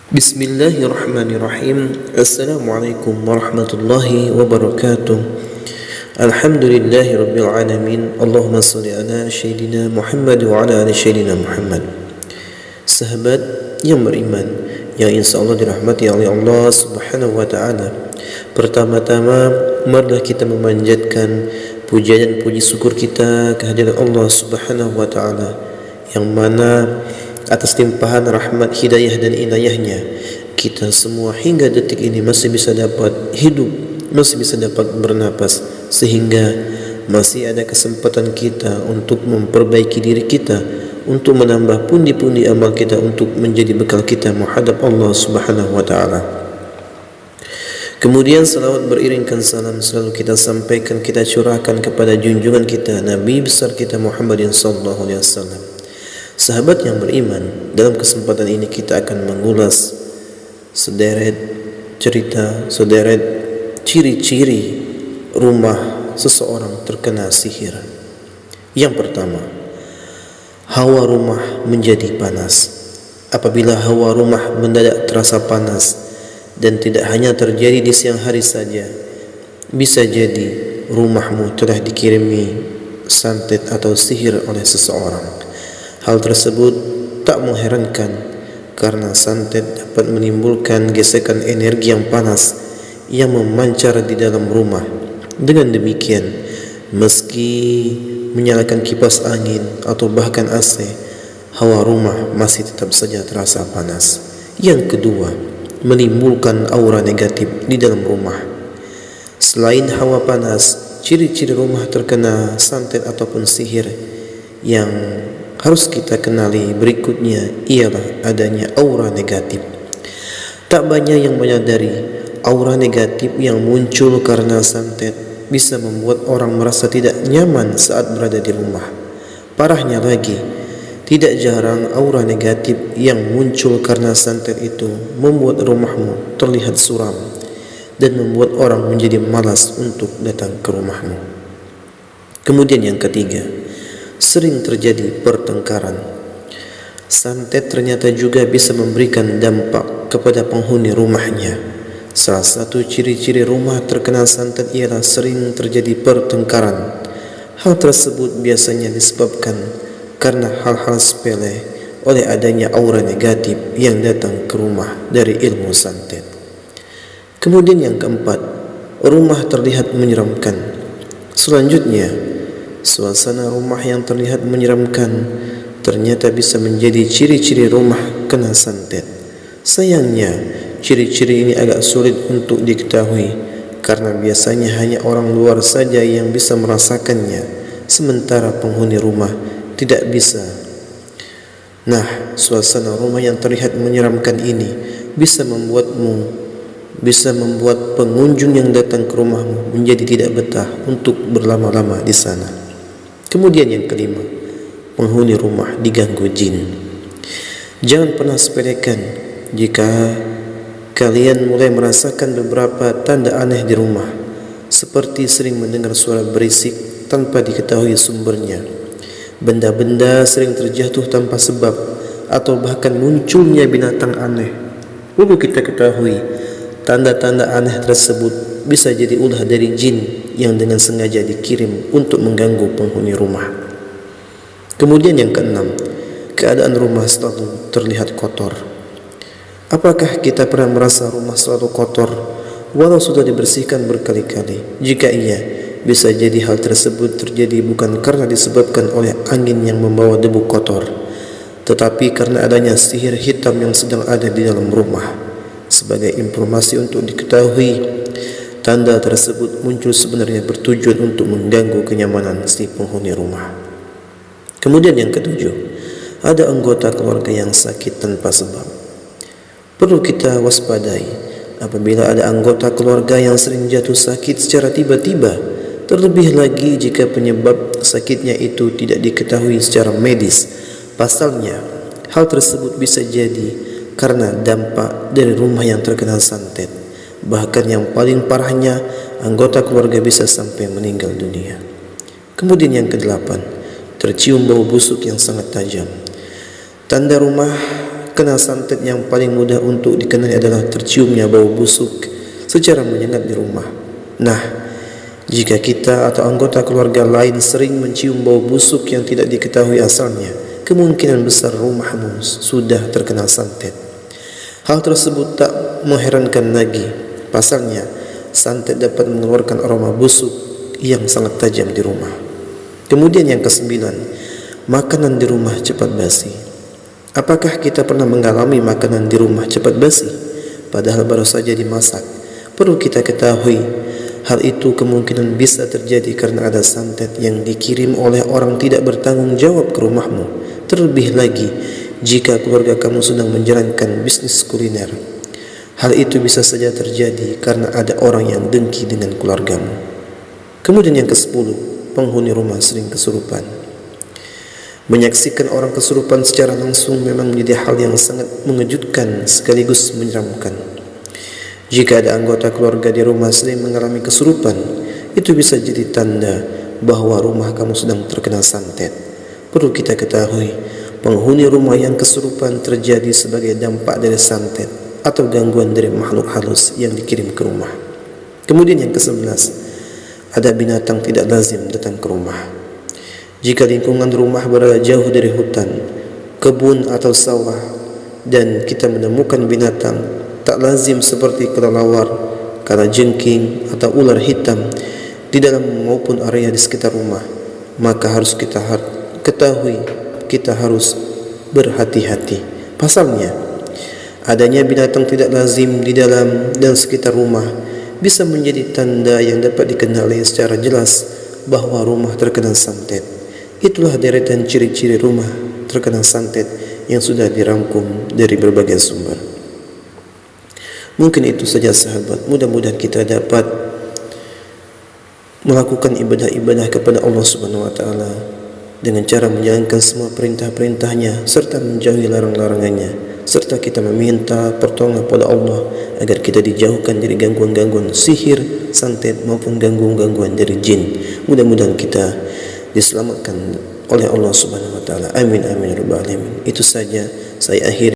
Bismillahirrahmanirrahim. Assalamualaikum warahmatullahi wabarakatuh. Alhamdulillahi rabbil alamin. Allahumma salli ala Sayyidina Muhammad wa ala ali Sayyidina Muhammad. Sahabat yang beriman, yang insyaAllah dirahmati oleh Allah subhanahu wa ta'ala, pertama-tama marilah kita memanjatkan puja dan puji syukur kita kehadirat Allah subhanahu wa ta'ala, yang mana atas limpahan rahmat, hidayah dan inayahnya kita semua hingga detik ini masih bisa dapat hidup, masih bisa dapat bernapas, sehingga masih ada kesempatan kita untuk memperbaiki diri kita, untuk menambah pundi-pundi amal kita, untuk menjadi bekal kita menghadap Allah subhanahu wa ta'ala. Kemudian salawat beriringkan salam selalu kita sampaikan, kita curahkan kepada junjungan kita, Nabi besar kita Muhammadin sallallahu alaihi wasallam. Sahabat yang beriman, dalam kesempatan ini kita akan mengulas sederet cerita, sederet ciri-ciri rumah seseorang terkena sihir. Yang pertama, hawa rumah menjadi panas. Apabila hawa rumah mendadak terasa panas, dan tidak hanya terjadi di siang hari saja, bisa jadi rumahmu telah dikirimi santet atau sihir oleh seseorang. Hal tersebut tak mengherankan, karena santet dapat menimbulkan gesekan energi yang panas yang memancar di dalam rumah. Dengan demikian, meski menyalakan kipas angin atau bahkan AC, hawa rumah masih tetap saja terasa panas. Yang kedua, menimbulkan aura negatif di dalam rumah. Selain hawa panas, ciri-ciri rumah terkena santet ataupun sihir yang harus kita kenali berikutnya ialah adanya aura negatif. Tak banyak yang menyadari aura negatif yang muncul karena santet bisa membuat orang merasa tidak nyaman saat berada di rumah. Parahnya lagi, tidak jarang aura negatif yang muncul karena santet itu membuat rumahmu terlihat suram dan membuat orang menjadi malas untuk datang ke rumahmu. Kemudian yang ketiga, sering terjadi pertengkaran. Santet ternyata juga bisa memberikan dampak kepada penghuni rumahnya. Salah satu ciri-ciri rumah terkena santet ialah sering terjadi pertengkaran. Hal tersebut biasanya disebabkan karena hal-hal sepele oleh adanya aura negatif yang datang ke rumah dari ilmu santet. Kemudian yang keempat, rumah terlihat menyeramkan. Selanjutnya, suasana rumah yang terlihat menyeramkan ternyata bisa menjadi ciri-ciri rumah kena santet. Sayangnya, ciri-ciri ini agak sulit untuk diketahui karena biasanya hanya orang luar saja yang bisa merasakannya, sementara penghuni rumah tidak bisa. Nah, suasana rumah yang terlihat menyeramkan ini bisa membuat pengunjung yang datang ke rumahmu menjadi tidak betah untuk berlama-lama di sana. Kemudian yang kelima, penghuni rumah diganggu jin. Jangan pernah sepelekan jika kalian mulai merasakan beberapa tanda aneh di rumah, seperti sering mendengar suara berisik tanpa diketahui sumbernya, benda-benda sering terjatuh tanpa sebab, atau bahkan munculnya binatang aneh. Perlu kita ketahui, tanda-tanda aneh tersebut bisa jadi ulah dari jin yang dengan sengaja dikirim untuk mengganggu penghuni rumah. Kemudian yang keenam, keadaan rumah selalu terlihat kotor. Apakah kita pernah merasa rumah selalu kotor walau sudah dibersihkan berkali-kali? Jika iya, bisa jadi hal tersebut terjadi bukan karena disebabkan oleh angin yang membawa debu kotor, tetapi karena adanya sihir hitam yang sedang ada di dalam rumah. Sebagai informasi untuk diketahui, tanda tersebut muncul sebenarnya bertujuan untuk mengganggu kenyamanan si penghuni rumah. Kemudian yang ketujuh, ada anggota keluarga yang sakit tanpa sebab. Perlu kita waspadai apabila ada anggota keluarga yang sering jatuh sakit secara tiba-tiba, terlebih lagi jika penyebab sakitnya itu tidak diketahui secara medis. Pasalnya, hal tersebut bisa jadi karena dampak dari rumah yang terkena santet. Bahkan yang paling parahnya, anggota keluarga bisa sampai meninggal dunia. Kemudian yang kedelapan, tercium bau busuk yang sangat tajam. Tanda rumah Karena santet yang paling mudah untuk dikenali adalah terciumnya bau busuk secara menyengat di rumah. Nah, jika kita atau anggota keluarga lain sering mencium bau busuk yang tidak diketahui asalnya, kemungkinan besar rumahmu sudah terkena santet. Hal tersebut tak mengherankan lagi. Pasalnya, santet dapat mengeluarkan aroma busuk yang sangat tajam di rumah. Kemudian yang kesembilan, makanan di rumah cepat basi. Apakah kita pernah mengalami makanan di rumah cepat basi, padahal baru saja dimasak? Perlu kita ketahui, hal itu kemungkinan bisa terjadi karena ada santet yang dikirim oleh orang tidak bertanggung jawab ke rumahmu. Terlebih lagi, jika keluarga kamu sedang menjalankan bisnis kuliner. Hal itu bisa saja terjadi karena ada orang yang dengki dengan keluargamu. Kemudian yang ke-10, penghuni rumah sering kesurupan. Menyaksikan orang kesurupan secara langsung memang menjadi hal yang sangat mengejutkan sekaligus menyeramkan. Jika ada anggota keluarga di rumah sering mengalami kesurupan, itu bisa jadi tanda bahwa rumah kamu sedang terkena santet. Perlu kita ketahui, penghuni rumah yang kesurupan terjadi sebagai dampak dari santet atau gangguan dari makhluk halus yang dikirim ke rumah. Kemudian yang ke-11, ada binatang tidak lazim datang ke rumah. Jika lingkungan rumah berada jauh dari hutan, kebun atau sawah, dan kita menemukan binatang tak lazim seperti kelelawar, kalajengking atau ular hitam di dalam maupun area di sekitar rumah, maka harus kita ketahui, kita harus berhati-hati. Pasalnya, adanya binatang tidak lazim di dalam dan sekitar rumah bisa menjadi tanda yang dapat dikenali secara jelas bahwa rumah terkena santet. Itulah deretan ciri-ciri rumah terkena santet yang sudah dirangkum dari berbagai sumber. Mungkin itu saja sahabat. Mudah-mudahan kita dapat melakukan ibadah-ibadah kepada Allah Subhanahu wa taala dengan cara menjalankan semua perintah-perintahnya serta menjauhi larang-larangannya, serta kita meminta pertolongan kepada Allah agar kita dijauhkan dari gangguan-gangguan sihir, santet maupun gangguan-gangguan dari jin. Mudah-mudahan kita diselamatkan oleh Allah Subhanahu wa taala. Amin amin ya rabbal alamin. Itu saja saya akhiri.